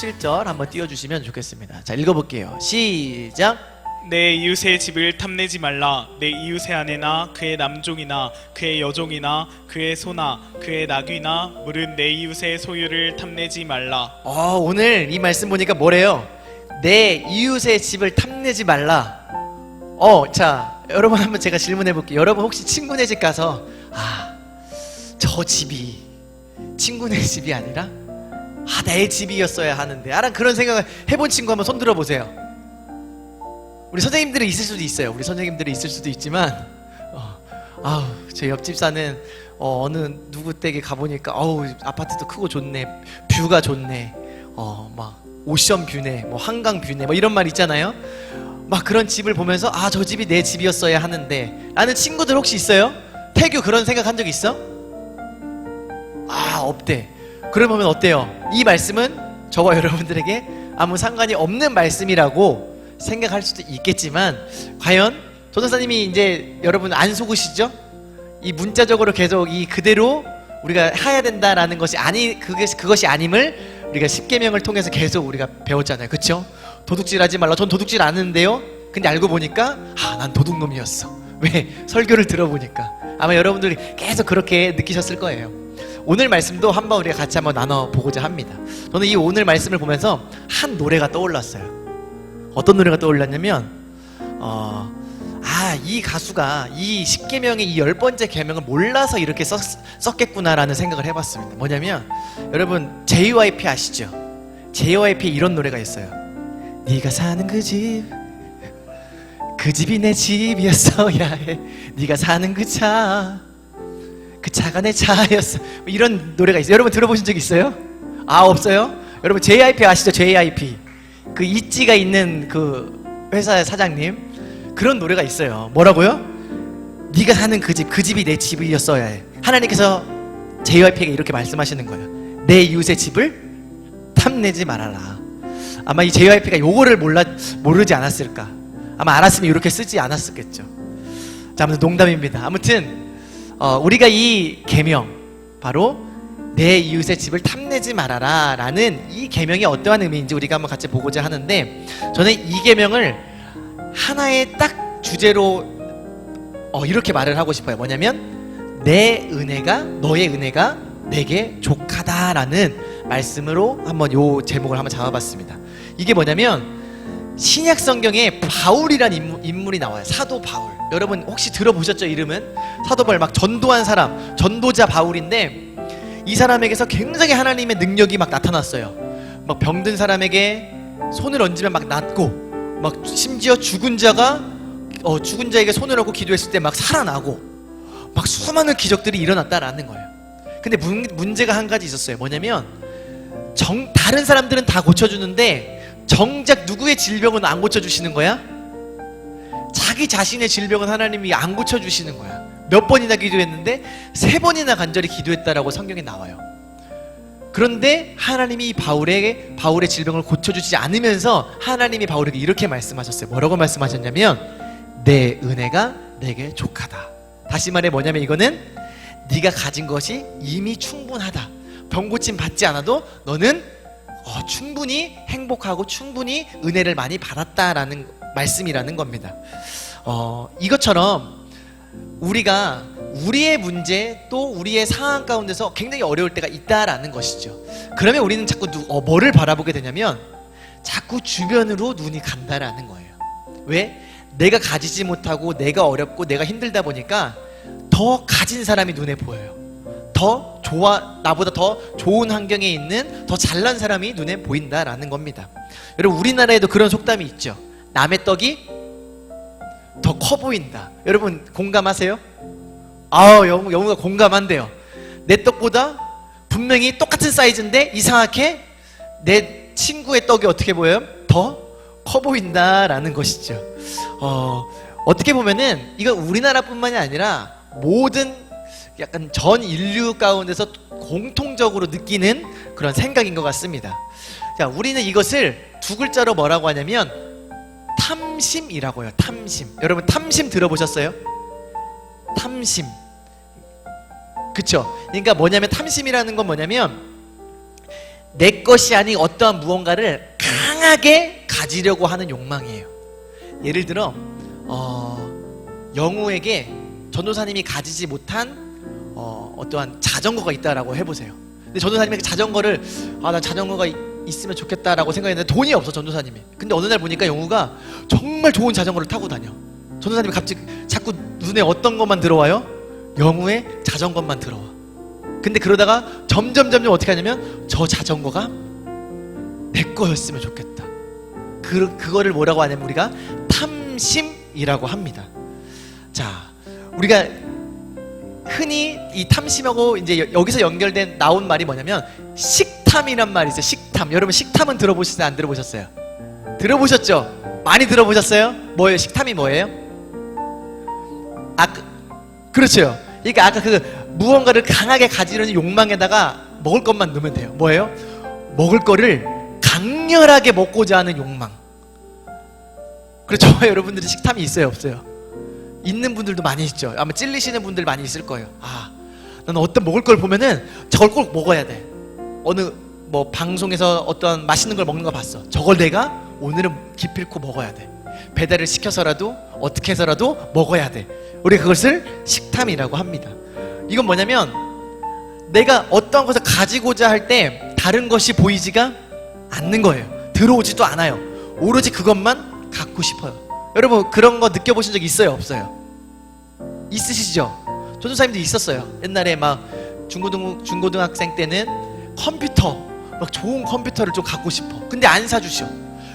17절 한번 띄워주시면 좋겠습니다. 자, 읽어볼게요. 시작. 내 이웃의 집을 탐내지 말라. 내 이웃의 아내나 그의 남종이나 그의 여종이나 그의 소나 그의 나귀나 물은 내 이웃의 소유를 탐내지 말라. 오늘 이 말씀 보니까 뭐래요? 내 이웃의 집을 탐내지 말라. 자, 여러분 한번 제가 질문해 볼게요. 여러분 혹시 친구네 집 가서 저 집이 친구네 집이 아니라 내 집이었어야 하는데 라는 그런 생각을 해본 친구 한번 손 들어보세요. 우리 선생님들이 있을 수도 있어요. 우리 선생님들이 있을 수도 있지만 제 옆집 사는 어느 누구 댁에 가보니까 아파트도 크고 좋네, 뷰가 좋네, 막 오션 뷰네, 뭐 한강 뷰네, 뭐 이런 말 있잖아요. 막 그런 집을 보면서 저 집이 내 집이었어야 하는데 라는 친구들 혹시 있어요? 태규 그런 생각한 적 있어? 없대. 그러면 어때요? 이 말씀은 저와 여러분들에게 아무 상관이 없는 말씀이라고 생각할 수도 있겠지만, 과연 조선사님이 이제 여러분 안 속으시죠? 이 문자적으로 계속 이 그대로 우리가 해야 된다라는 것이 그것이 아님을 우리가 십계명을 통해서 계속 우리가 배웠잖아요. 그쵸? 도둑질하지 말라. 전 도둑질 안 하는데요. 근데 알고 보니까 난 도둑놈이었어. 왜? 설교를 들어보니까. 아마 여러분들이 계속 그렇게 느끼셨을 거예요. 오늘 말씀도 한번 우리가 같이 한번 나눠보고자 합니다. 저는 이 오늘 말씀을 보면서 한 노래가 떠올랐어요. 어떤 노래가 떠올랐냐면 이 가수가 이 십계명의 이 10번째 계명을 몰라서 이렇게 썼겠구나라는 생각을 해봤습니다. 뭐냐면 여러분 JYP 아시죠? JYP에 이런 노래가 있어요. 네가 사는 그 집이 내 집이었어야 해. 네가 사는 그 차가 내 차였어. 이런 노래가 있어요. 여러분 들어보신 적 있어요? 없어요? 여러분 JYP 아시죠? JYP 그 있지가 있는 그 회사의 사장님, 그런 노래가 있어요. 뭐라고요? 네가 사는 그 집이 내 집이었어야 해. 하나님께서 JYP에게 이렇게 말씀하시는 거예요. 내 이웃의 집을 탐내지 말아라. 아마 이 JYP가 요거를 모르지 않았을까? 아마 알았으면 이렇게 쓰지 않았었겠죠. 자, 아무튼 농담입니다. 아무튼 우리가 이 계명, 바로 내 이웃의 집을 탐내지 말아라 라는 이 계명이 어떠한 의미인지 우리가 한번 같이 보고자 하는데, 저는 이 계명을 하나의 딱 주제로 이렇게 말을 하고 싶어요. 뭐냐면 너의 은혜가 내게 족하다라는 말씀으로 한번 요 제목을 한번 잡아봤습니다. 이게 뭐냐면 신약 성경에 바울이란 인물이 나와요. 사도 바울. 여러분 혹시 들어보셨죠? 이름은 사도 바울. 막 전도한 사람, 전도자 바울인데 이 사람에게서 굉장히 하나님의 능력이 막 나타났어요. 막 병든 사람에게 손을 얹으면 막 낫고, 막 심지어 죽은 자에게 손을 얹고 기도했을 때 막 살아나고, 막 수많은 기적들이 일어났다라는 거예요. 근데 문제가 한 가지 있었어요. 뭐냐면 다른 사람들은 다 고쳐주는데 정작 누구의 질병은 안 고쳐주시는 거야? 자기 자신의 질병은 하나님이 안 고쳐주시는 거야. 몇 번이나 기도했는데 3번이나 간절히 기도했다라고 성경에 나와요. 그런데 하나님이 바울의 질병을 고쳐주지 않으면서 하나님이 바울에게 이렇게 말씀하셨어요. 뭐라고 말씀하셨냐면 내 은혜가 내게 족하다. 다시 말해 뭐냐면 이거는 네가 가진 것이 이미 충분하다. 병고침 받지 않아도 너는 충분히 행복하고 충분히 은혜를 많이 받았다라는 말씀이라는 겁니다. 이것처럼 우리가 우리의 문제 또 우리의 상황 가운데서 굉장히 어려울 때가 있다라는 것이죠. 그러면 우리는 자꾸 뭐를 바라보게 되냐면 자꾸 주변으로 눈이 간다라는 거예요. 왜? 내가 가지지 못하고 내가 어렵고 내가 힘들다 보니까 더 가진 사람이 눈에 보여요. 나보다 더 좋은 환경에 있는 더 잘난 사람이 눈에 보인다라는 겁니다. 여러분 우리나라에도 그런 속담이 있죠. 남의 떡이 더 커 보인다. 여러분 공감하세요? 영우가 공감한대요. 내 떡보다 분명히 똑같은 사이즈인데 이상하게 내 친구의 떡이 어떻게 보여요? 더 커 보인다라는 것이죠. 어떻게 보면은 이건 우리나라뿐만이 아니라 모든 약간 전 인류 가운데서 공통적으로 느끼는 그런 생각인 것 같습니다. 자, 우리는 이것을 두 글자로 뭐라고 하냐면 탐심이라고 해요. 탐심. 여러분 탐심 들어보셨어요? 탐심. 그쵸? 그러니까 뭐냐면 탐심이라는 건 뭐냐면 내 것이 아닌 어떠한 무언가를 강하게 가지려고 하는 욕망이에요. 예를 들어 영우에게 전도사님이 가지지 못한 어떠한 자전거가 있다라고 해보세요. 근데 전도사님에게 자전거를 나 자전거가 있으면 좋겠다라고 생각했는데 돈이 없어, 전도사님이. 근데 어느 날 보니까 영우가 정말 좋은 자전거를 타고 다녀. 전도사님이 갑자기 자꾸 눈에 어떤 것만 들어와요? 영우의 자전거만 들어와. 근데 그러다가 점점 어떻게 하냐면 저 자전거가 내 거였으면 좋겠다. 그거를 뭐라고 하냐면 우리가 탐심이라고 합니다. 자, 우리가 흔히 이 탐심하고 이제 여기서 연결된 나온 말이 뭐냐면 식탐이란 말이 있어요. 식탐. 여러분 식탐은 들어보셨어요? 안 들어보셨어요? 들어보셨죠? 많이 들어보셨어요? 뭐예요? 식탐이 뭐예요? 그렇죠. 그러니까 아까 그 무언가를 강하게 가지려는 욕망에다가 먹을 것만 넣으면 돼요. 뭐예요? 먹을 거를 강렬하게 먹고자 하는 욕망. 그렇죠. 여러분들이 식탐이 있어요, 없어요? 있는 분들도 많이 있죠. 아마 찔리시는 분들 많이 있을 거예요. 나는 어떤 먹을 걸 보면은 저걸 꼭 먹어야 돼. 어느 뭐 방송에서 어떤 맛있는 걸 먹는 거 봤어. 저걸 내가 오늘은 기필코 먹어야 돼. 배달을 시켜서라도 어떻게 해서라도 먹어야 돼. 우리 그것을 식탐이라고 합니다. 이건 뭐냐면 내가 어떤 것을 가지고자 할 때 다른 것이 보이지가 않는 거예요. 들어오지도 않아요. 오로지 그것만 갖고 싶어요. 여러분 그런 거 느껴보신 적 있어요, 없어요? 있으시죠? 전도사님도 있었어요. 옛날에 막 중고등학생 때는 컴퓨터, 막 좋은 컴퓨터를 좀 갖고 싶어. 근데 안 사주셔.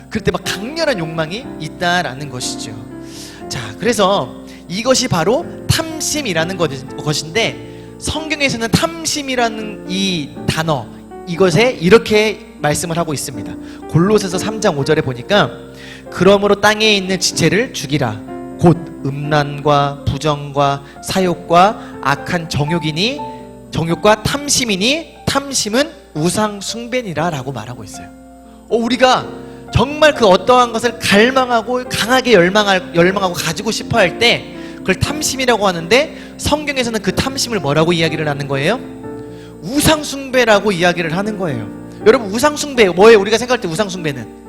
그럴 때 막 강렬한 욕망이 있다라는 것이죠. 자, 그래서 이것이 바로 탐심이라는 것인데 성경에서는 탐심이라는 이 단어, 이것에 이렇게 말씀을 하고 있습니다. 골로새서 3장 5절에 보니까 그러므로 땅에 있는 지체를 죽이라. 곧 음란과 부정과 사욕과 악한 정욕과 탐심이니 탐심은 우상 숭배니라 라고 말하고 있어요. 우리가 정말 그 어떠한 것을 갈망하고 강하게 열망하고 가지고 싶어 할 때 그걸 탐심이라고 하는데 성경에서는 그 탐심을 뭐라고 이야기를 하는 거예요? 우상 숭배라고 이야기를 하는 거예요. 여러분 우상 숭배 뭐예요? 우리가 생각할 때 우상 숭배는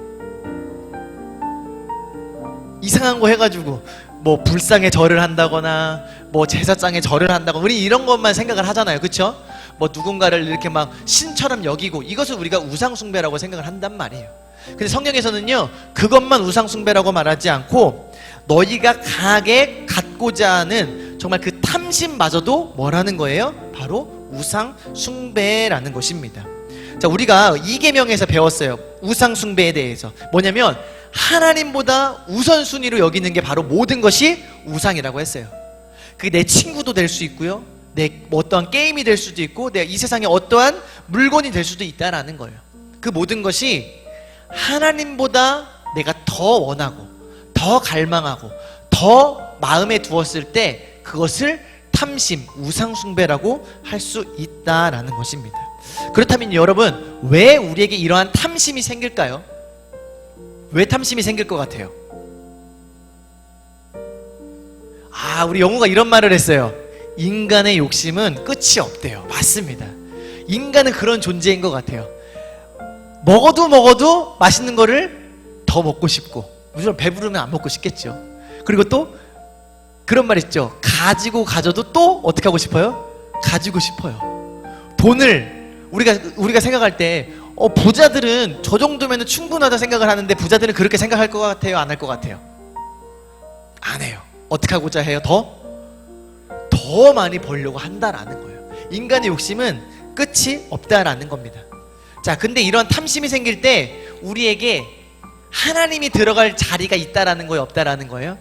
이상한 거 해가지고 뭐 불상에 절을 한다거나 뭐 제사장에 절을 한다거나 우리 이런 것만 생각을 하잖아요. 그쵸? 뭐 누군가를 이렇게 막 신처럼 여기고 이것을 우리가 우상 숭배라고 생각을 한단 말이에요. 근데 성경에서는요 그것만 우상 숭배라고 말하지 않고 너희가 강하게 갖고자 하는 정말 그 탐심마저도 뭐라는 거예요? 바로 우상 숭배라는 것입니다. 자, 우리가 이계명에서 배웠어요. 우상 숭배에 대해서. 뭐냐면 하나님보다 우선순위로 여기는 게 바로 모든 것이 우상이라고 했어요. 그게 내 친구도 될 수 있고요, 내 뭐 어떠한 게임이 될 수도 있고, 내가 이 세상에 어떠한 물건이 될 수도 있다라는 거예요. 그 모든 것이 하나님보다 내가 더 원하고 더 갈망하고 더 마음에 두었을 때 그것을 탐심, 우상숭배라고 할 수 있다라는 것입니다. 그렇다면 여러분 왜 우리에게 이러한 탐심이 생길까요? 왜 탐심이 생길 것 같아요? 우리 영우가 이런 말을 했어요. 인간의 욕심은 끝이 없대요. 맞습니다. 인간은 그런 존재인 것 같아요. 먹어도 맛있는 거를 더 먹고 싶고, 물론 배부르면 안 먹고 싶겠죠. 그리고 또 그런 말 있죠. 가져도 또 어떻게 하고 싶어요? 가지고 싶어요. 돈을 우리가 생각할 때 부자들은 저 정도면 충분하다 생각을 하는데 부자들은 그렇게 생각할 것 같아요? 안 할 것 같아요? 안 해요. 어떻게 하고자 해요? 더 많이 벌려고 한다라는 거예요. 인간의 욕심은 끝이 없다라는 겁니다. 자, 근데 이런 탐심이 생길 때 우리에게 하나님이 들어갈 자리가 있다라는 거예요? 없다라는 거예요?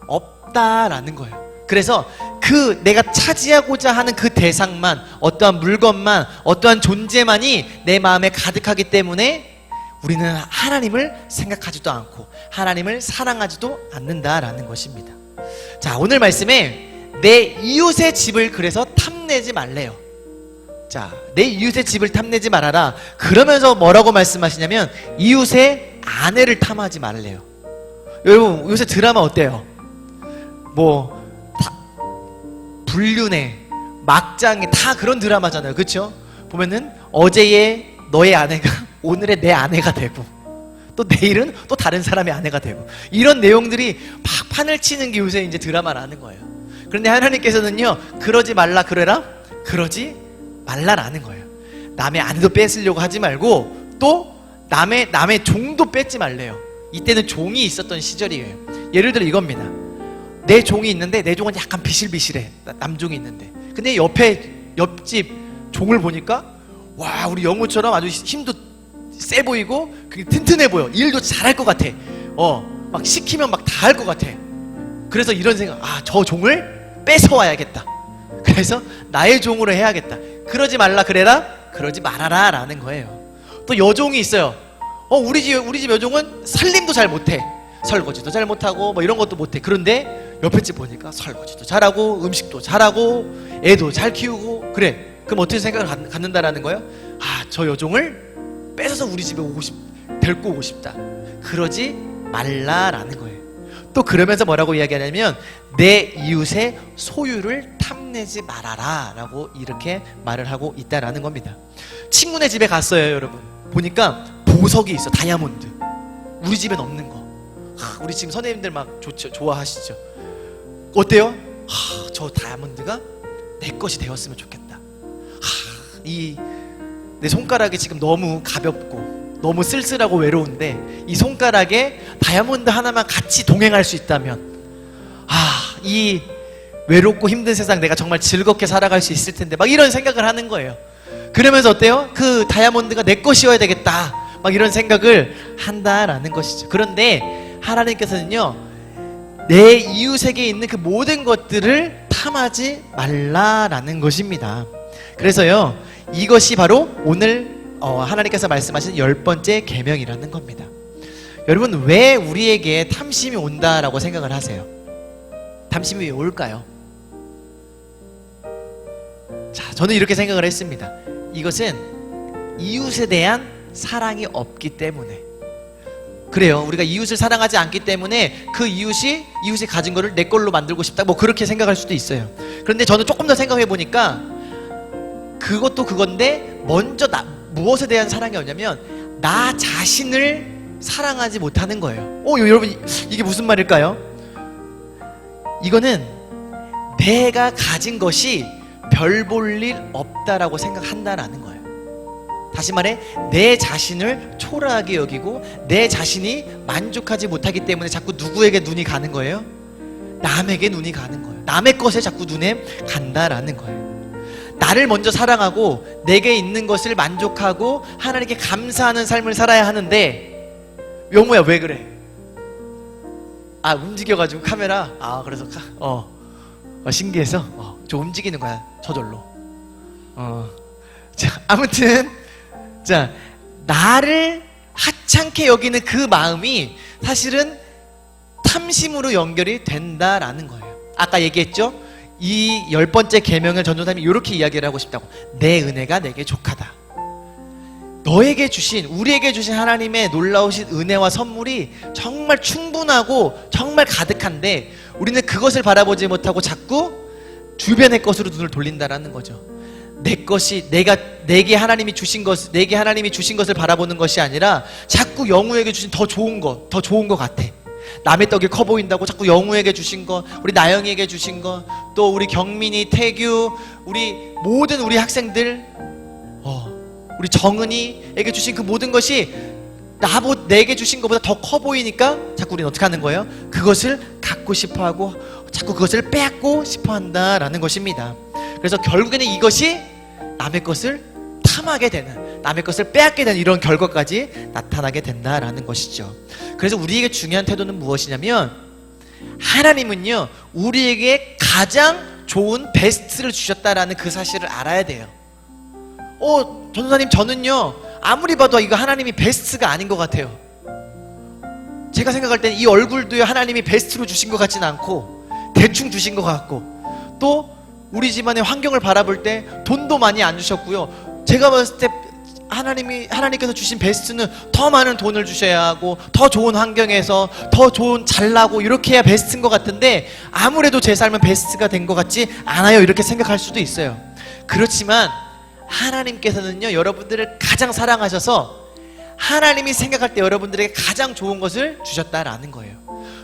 없다라는 거예요. 그래서 그 내가 차지하고자 하는 그 대상만, 어떠한 물건만, 어떠한 존재만이 내 마음에 가득하기 때문에 우리는 하나님을 생각하지도 않고 하나님을 사랑하지도 않는다라는 것입니다. 자, 오늘 말씀에 내 이웃의 집을 그래서 탐내지 말래요. 자, 내 이웃의 집을 탐내지 말아라. 그러면서 뭐라고 말씀하시냐면 이웃의 아내를 탐하지 말래요. 여러분 요새 드라마 어때요? 뭐 불륜에 막장에 다 그런 드라마잖아요. 그렇죠? 보면은 어제의 너의 아내가 오늘의 내 아내가 되고 또 내일은 또 다른 사람의 아내가 되고 이런 내용들이 막 판을 치는 게 요새 이제 드라마라는 거예요. 그런데 하나님께서는요, 그러지 말라 그래라, 그러지 말라라는 거예요. 남의 아내도 뺏으려고 하지 말고 또 남의 종도 뺏지 말래요. 이때는 종이 있었던 시절이에요. 예를 들어 이겁니다. 내 종이 있는데 내 종은 약간 비실비실해. 남종이 있는데 근데 옆집 종을 보니까 와, 우리 영우처럼 아주 힘도 세 보이고 튼튼해 보여. 일도 잘할 것 같아. 막 시키면 막 다 할 것 같아. 그래서 이런 생각, 저 종을 뺏어와야겠다. 그래서 나의 종으로 해야겠다. 그러지 말라 그래라, 그러지 말아라 라는 거예요. 또 여종이 있어요. 우리 집 여종은 살림도 잘 못해. 설거지도 잘 못하고 뭐 이런 것도 못해. 그런데 옆에 집 보니까 설거지도 잘하고 음식도 잘하고 애도 잘 키우고. 그래, 그럼 어떻게 생각을 갖는다라는 거예요? 저 여종을 뺏어서 우리 집에 데리고 오고 싶다. 그러지 말라라는 거예요. 또 그러면서 뭐라고 이야기하냐면 내 이웃의 소유를 탐내지 말아라 라고 이렇게 말을 하고 있다라는 겁니다. 친구네 집에 갔어요. 여러분 보니까 보석이 있어. 다이아몬드. 우리 집엔 없는 거. 우리 지금 선생님들 막 좋아하시죠? 어때요? 저 다이아몬드가 내 것이 되었으면 좋겠다. 내 손가락이 지금 너무 가볍고 너무 쓸쓸하고 외로운데 이 손가락에 다이아몬드 하나만 같이 동행할 수 있다면 이 외롭고 힘든 세상 내가 정말 즐겁게 살아갈 수 있을 텐데 막 이런 생각을 하는 거예요. 그러면서 어때요? 그 다이아몬드가 내 것이어야 되겠다 막 이런 생각을 한다라는 것이죠. 그런데 하나님께서는요, 내 이웃에게 있는 그 모든 것들을 탐하지 말라라는 것입니다. 그래서요, 이것이 바로 오늘 하나님께서 말씀하신 10번째 계명이라는 겁니다. 여러분, 왜 우리에게 탐심이 온다라고 생각을 하세요? 탐심이 왜 올까요? 자, 저는 이렇게 생각을 했습니다. 이것은 이웃에 대한 사랑이 없기 때문에 그래요. 우리가 이웃을 사랑하지 않기 때문에 그 이웃이 가진 거를 내 걸로 만들고 싶다 뭐 그렇게 생각할 수도 있어요. 그런데 저는 조금 더 생각해 보니까 그것도 그건데 먼저 무엇에 대한 사랑이 없냐면 나 자신을 사랑하지 못하는 거예요. 여러분 이게 무슨 말일까요? 이거는 내가 가진 것이 별 볼 일 없다라고 생각한다라는 거예요. 다시 말해 내 자신을 초라하게 여기고 내 자신이 만족하지 못하기 때문에 자꾸 누구에게 눈이 가는 거예요? 남에게 눈이 가는 거예요. 남의 것에 자꾸 눈에 간다라는 거예요. 나를 먼저 사랑하고 내게 있는 것을 만족하고 하나님께 감사하는 삶을 살아야 하는데 영우야 왜 그래? 움직여가지고 카메라 그래서 신기해서 저 움직이는 거야 저절로. 자, 아무튼 자, 나를 하찮게 여기는 그 마음이 사실은 탐심으로 연결이 된다라는 거예요. 아까 얘기했죠? 이 10번째 계명을 전도사님이 이렇게 이야기를 하고 싶다고. 내 은혜가 내게 족하다. 너에게 주신, 우리에게 주신 하나님의 놀라우신 은혜와 선물이 정말 충분하고 정말 가득한데 우리는 그것을 바라보지 못하고 자꾸 주변의 것으로 눈을 돌린다라는 거죠. 내 것이 내게 하나님이 주신 것을 바라보는 것이 아니라 자꾸 영우에게 주신 더 좋은 것 같아. 남의 떡이 커 보인다고 자꾸 영우에게 주신 거, 우리 나영이에게 주신 거, 또 우리 경민이, 태규, 모든 우리 학생들, 우리 정은이에게 주신 그 모든 것이 내게 주신 것보다 더 커 보이니까 자꾸 우리는 어떻게 하는 거예요? 그것을 갖고 싶어하고 자꾸 그것을 빼앗고 싶어한다라는 것입니다. 그래서 결국에는 이것이 남의 것을 탐하게 되는, 남의 것을 빼앗게 되는 이런 결과까지 나타나게 된다라는 것이죠. 그래서 우리에게 중요한 태도는 무엇이냐면 하나님은요 우리에게 가장 좋은 베스트를 주셨다라는 그 사실을 알아야 돼요. 전도사님 저는요 아무리 봐도 이거 하나님이 베스트가 아닌 것 같아요. 제가 생각할 때는 이 얼굴도요 하나님이 베스트로 주신 것 같지는 않고 대충 주신 것 같고, 또 우리 집안의 환경을 바라볼 때 돈도 많이 안 주셨고요. 제가 봤을 때 하나님께서 주신 베스트는 더 많은 돈을 주셔야 하고 더 좋은 환경에서 더 좋은 잘나고 이렇게 해야 베스트인 것 같은데 아무래도 제 삶은 베스트가 된 것 같지 않아요. 이렇게 생각할 수도 있어요. 그렇지만 하나님께서는요 여러분들을 가장 사랑하셔서 하나님이 생각할 때 여러분들에게 가장 좋은 것을 주셨다라는 거예요.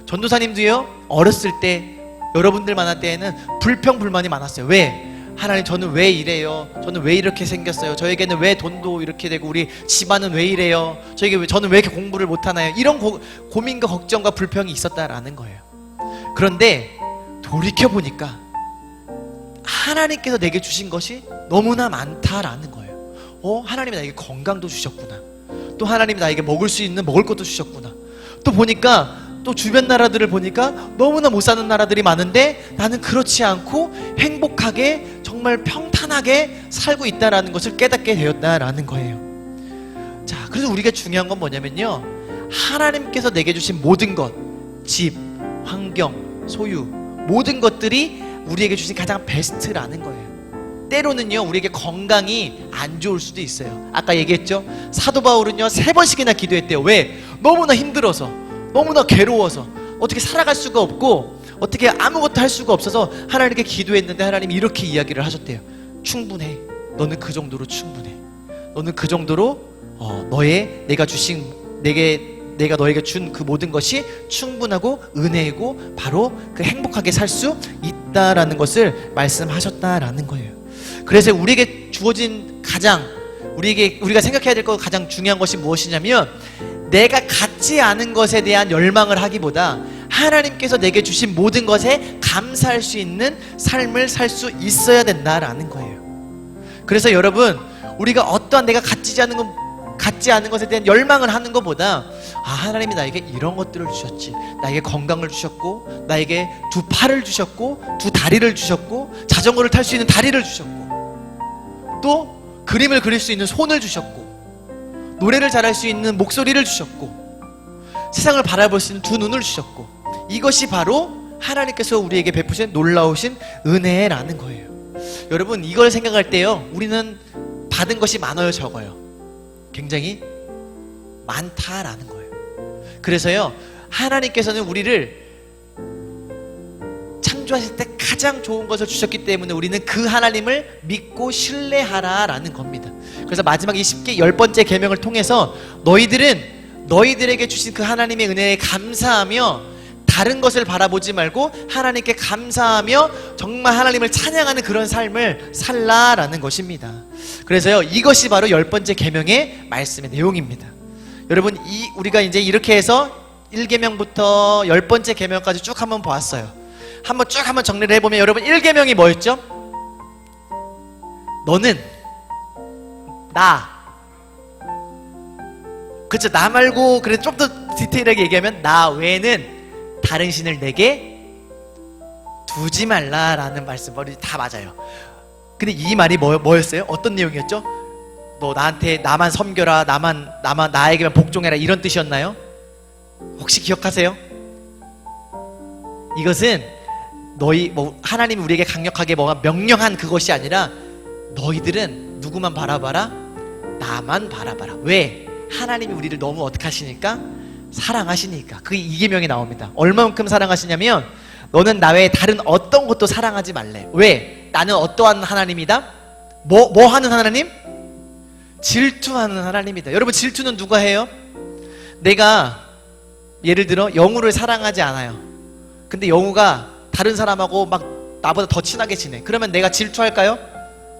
전도사님도요 어렸을 때 여러분들 만날 때에는 불평불만이 많았어요. 왜? 하나님 저는 왜 이래요? 저는 왜 이렇게 생겼어요? 저에게는 왜 돈도 이렇게 되고 우리 집안은 왜 이래요? 저는 왜 이렇게 공부를 못하나요? 이런 고민과 걱정과 불평이 있었다라는 거예요. 그런데 돌이켜보니까 하나님께서 내게 주신 것이 너무나 많다라는 거예요. 하나님이 나에게 건강도 주셨구나. 또 하나님이 나에게 먹을 수 있는 먹을 것도 주셨구나. 또 보니까 또 주변 나라들을 보니까 너무나 못 사는 나라들이 많은데 나는 그렇지 않고 행복하게 정말 평탄하게 살고 있다라는 것을 깨닫게 되었다라는 거예요. 자, 그래서 우리가 중요한 건 뭐냐면요, 하나님께서 내게 주신 모든 것, 집, 환경, 소유, 모든 것들이 우리에게 주신 가장 베스트라는 거예요. 때로는요 우리에게 건강이 안 좋을 수도 있어요. 아까 얘기했죠, 사도 바울은요 3번씩이나 기도했대요. 왜? 너무나 힘들어서, 너무나 괴로워서 어떻게 살아갈 수가 없고 어떻게 아무것도 할 수가 없어서 하나님께 기도했는데 하나님이 이렇게 이야기를 하셨대요. 충분해. 너는 그 정도로 충분해. 너는 그 정도로 내가 너에게 준 그 모든 것이 충분하고 은혜이고 바로 그 행복하게 살 수 있다라는 것을 말씀하셨다라는 거예요. 그래서 우리에게 주어진 우리가 생각해야 될 것 가장 중요한 것이 무엇이냐면, 내가 갖지 않은 것에 대한 열망을 하기보다 하나님께서 내게 주신 모든 것에 감사할 수 있는 삶을 살 수 있어야 된다라는 거예요. 그래서 여러분, 우리가 어떠한 내가 갖지 않은 것에 대한 열망을 하는 것보다 하나님이 나에게 이런 것들을 주셨지, 나에게 건강을 주셨고, 나에게 2팔을 주셨고, 2다리를 주셨고, 자전거를 탈 수 있는 다리를 주셨고, 또 그림을 그릴 수 있는 손을 주셨고, 노래를 잘할 수 있는 목소리를 주셨고, 세상을 바라볼 수 있는 2눈을 주셨고, 이것이 바로 하나님께서 우리에게 베푸신 놀라우신 은혜라는 거예요. 여러분, 이걸 생각할 때요 우리는 받은 것이 많아요, 적어요? 굉장히 많다라는 거예요. 그래서요 하나님께서는 우리를 창조하실 때 가장 좋은 것을 주셨기 때문에 우리는 그 하나님을 믿고 신뢰하라라는 겁니다. 그래서 마지막 이 10번째 계명을 통해서 너희들에게 주신 그 하나님의 은혜에 감사하며 다른 것을 바라보지 말고 하나님께 감사하며 정말 하나님을 찬양하는 그런 삶을 살라라는 것입니다. 그래서요 이것이 바로 10번째 계명의 말씀의 내용입니다. 여러분, 우리가 이제 이렇게 해서 1계명부터 10번째 계명까지 쭉 한번 보았어요. 한번 정리를 해보면, 여러분 1계명이 뭐였죠? 너는 그렇죠, 나 말고, 그래도 좀 더 디테일하게 얘기하면 나 외에는 다른 신을 내게 두지 말라라는 말씀, 다 맞아요. 근데 이 말이 뭐였어요? 어떤 내용이었죠? 너 나만 섬겨라, 나에게만 복종해라, 이런 뜻이었나요? 혹시 기억하세요? 이것은 하나님이 우리에게 강력하게 명령한 그것이 아니라, 너희들은 누구만 바라봐라? 나만 바라봐라. 왜? 하나님이 우리를 너무 어떻게 하시니까? 사랑하시니까. 그게 2계명에 나옵니다. 얼마만큼 사랑하시냐면, 너는 나 외에 다른 어떤 것도 사랑하지 말래. 왜? 나는 어떠한 하나님이다? 뭐 하는 하나님? 질투하는 하나님이다. 여러분, 질투는 누가 해요? 내가 예를 들어 영우를 사랑하지 않아요. 근데 영우가 다른 사람하고 막 나보다 더 친하게 지내. 그러면 내가 질투할까요?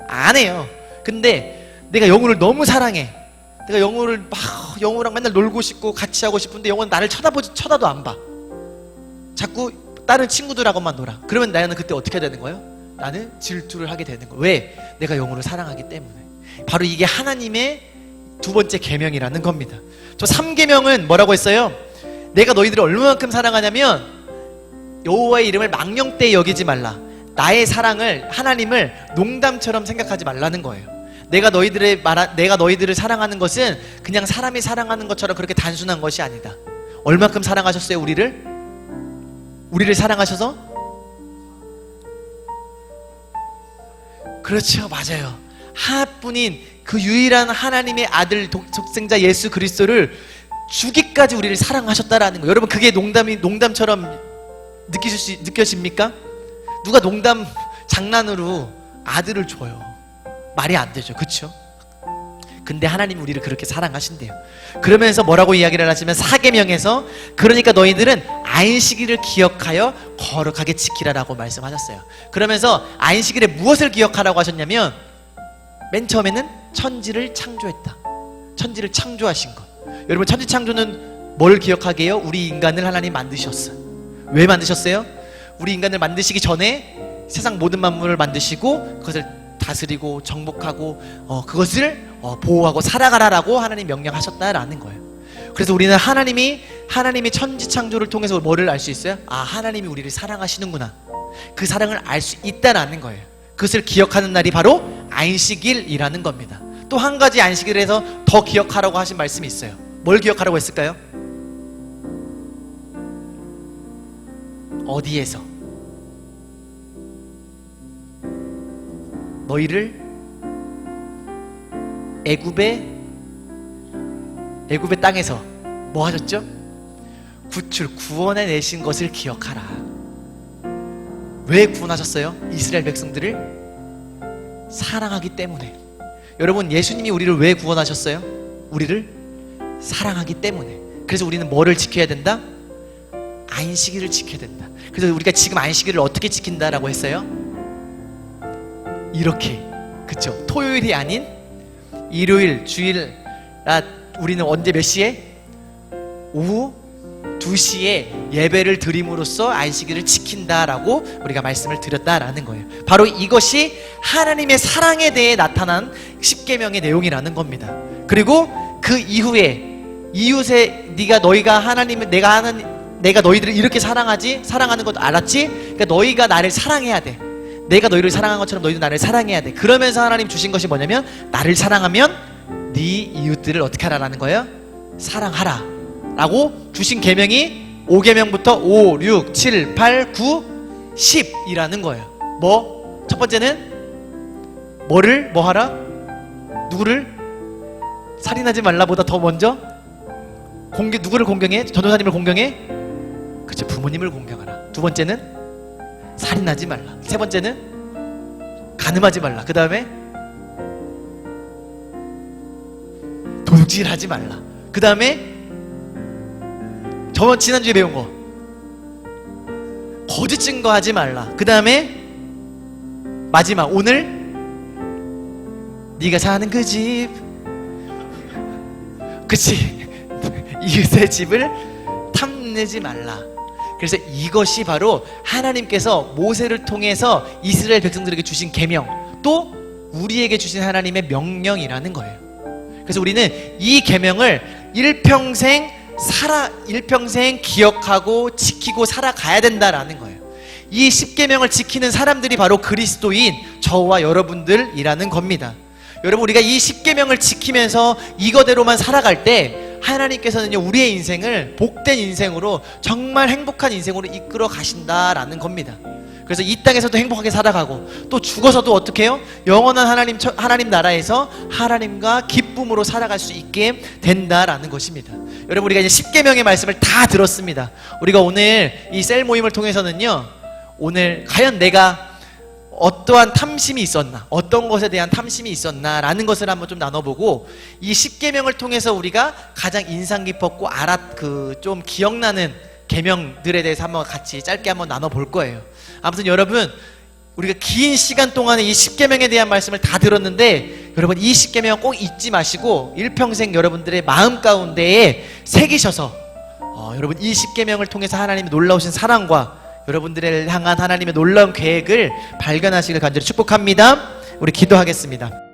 안 해요. 근데 내가 영우를 너무 사랑해. 내가 영우랑 맨날 놀고 싶고 같이 하고 싶은데 영우는 나를 쳐다도 안 봐. 자꾸 다른 친구들하고만 놀아. 그러면 나는 그때 어떻게 되는 거예요? 나는 질투를 하게 되는 거예요. 왜? 내가 영우를 사랑하기 때문에. 바로 이게 하나님의 2번째 계명이라는 겁니다. 저 3계명은 뭐라고 했어요? 내가 너희들을 얼마만큼 사랑하냐면, 여호와의 이름을 망령되이 여기지 말라. 나의 사랑을, 하나님을 농담처럼 생각하지 말라는 거예요. 내가 너희들을 사랑하는 것은 그냥 사람이 사랑하는 것처럼 그렇게 단순한 것이 아니다. 얼마큼 사랑하셨어요? 우리를 사랑하셔서? 그렇죠, 맞아요. 하나뿐인 그 유일한 하나님의 아들 독생자 예수 그리스도를 주기까지 우리를 사랑하셨다라는 거예요. 여러분, 그게 농담처럼 느껴집니까? 누가 장난으로 아들을 줘요? 말이 안 되죠. 그렇죠? 근데 하나님이 우리를 그렇게 사랑하신대요. 그러면서 뭐라고 이야기를 하시면 사계명에서 그러니까 너희들은 안식일을 기억하여 거룩하게 지키라라고 말씀하셨어요. 그러면서 안식일에 무엇을 기억하라고 하셨냐면 맨 처음에는 천지를 창조했다. 천지를 창조하신 것. 여러분 천지 창조는 뭘 기억하게 해요? 우리 인간을 하나님 만드셨어요. 왜 만드셨어요? 우리 인간을 만드시기 전에 세상 모든 만물을 만드시고 그것을 다스리고 정복하고 그것을 보호하고 살아가라라고 하나님 명령하셨다라는 거예요. 그래서 우리는 하나님이 천지 창조를 통해서 뭐를 알 수 있어요? 아, 하나님이 우리를 사랑하시는구나. 그 사랑을 알 수 있다라는 거예요. 그것을 기억하는 날이 바로 안식일이라는 겁니다. 또 한 가지 안식일에서 더 기억하라고 하신 말씀이 있어요. 뭘 기억하라고 했을까요? 어디에서? 너희를 애굽의 땅에서 뭐 하셨죠? 구원해 내신 것을 기억하라. 왜 구원하셨어요? 이스라엘 백성들을 사랑하기 때문에. 여러분 예수님이 우리를 왜 구원하셨어요? 우리를 사랑하기 때문에. 그래서 우리는 뭐를 지켜야 된다? 안식일을 지켜야 된다. 그래서 우리가 지금 안식일을 어떻게 지킨다라고 했어요? 이렇게, 그쵸? 토요일이 아닌 일요일, 주일, 우리는 언제 몇 시에? 오후 2시에 예배를 드림으로써 안식일을 지킨다라고 우리가 말씀을 드렸다라는 거예요. 바로 이것이 하나님의 사랑에 대해 나타난 십계명의 내용이라는 겁니다. 그리고 그 이후에 이웃에 내가 너희들을 이렇게 사랑하는 것 알았지? 그러니까 너희가 나를 사랑해야 돼. 내가 너희를 사랑한 것처럼 너희도 나를 사랑해야 돼. 그러면서 하나님 주신 것이 뭐냐면 나를 사랑하면 네 이웃들을 어떻게 하라라는 거예요? 사랑하라 라고 주신 계명이 5계명부터 5, 6, 7, 8, 9, 10이라는 거예요. 뭐? 첫 번째는 뭐 하라? 누구를? 살인하지 말라보다 더 먼저 누구를 공경해? 전도사님을 공경해? 그렇죠. 부모님을 공경하라. 두 번째는 살인하지 말라. 세 번째는 간음하지 말라. 그 다음에 도둑질하지 말라. 그 다음에 지난주에 배운 거 거짓 증거하지 말라. 그 다음에 마지막 오늘 네가 사는 그 집, 그치, 이웃의 집을 탐내지 말라. 그래서 이것이 바로 하나님께서 모세를 통해서 이스라엘 백성들에게 주신 계명, 또 우리에게 주신 하나님의 명령이라는 거예요. 그래서 우리는 이 계명을 일평생 기억하고 지키고 살아가야 된다라는 거예요. 이 10계명을 지키는 사람들이 바로 그리스도인 저와 여러분들이라는 겁니다. 여러분 우리가 이 10계명을 지키면서 이거대로만 살아갈 때 하나님께서는요 우리의 인생을 복된 인생으로 정말 행복한 인생으로 이끌어 가신다라는 겁니다. 그래서 이 땅에서도 행복하게 살아가고 또 죽어서도 어떻게 해요? 영원한 하나님 나라에서 하나님과 기쁨으로 살아갈 수 있게 된다라는 것입니다. 여러분 우리가 이제 10계명의 말씀을 다 들었습니다. 우리가 오늘 이 셀 모임을 통해서는요 오늘 과연 내가 어떠한 탐심이 있었나, 어떤 것에 대한 탐심이 있었나 라는 것을 한번 좀 나눠보고 이 10계명을 통해서 우리가 가장 인상 깊었고 좀 기억나는 계명들에 대해서 한번 같이 짧게 한번 나눠볼 거예요. 아무튼 여러분 우리가 긴 시간 동안에 이 10계명에 대한 말씀을 다 들었는데 여러분 이 10계명 꼭 잊지 마시고 일평생 여러분들의 마음 가운데에 새기셔서 여러분 이 10계명을 통해서 하나님의 놀라우신 사랑과 여러분들을 향한 하나님의 놀라운 계획을 발견하시길 간절히 축복합니다. 우리 기도하겠습니다.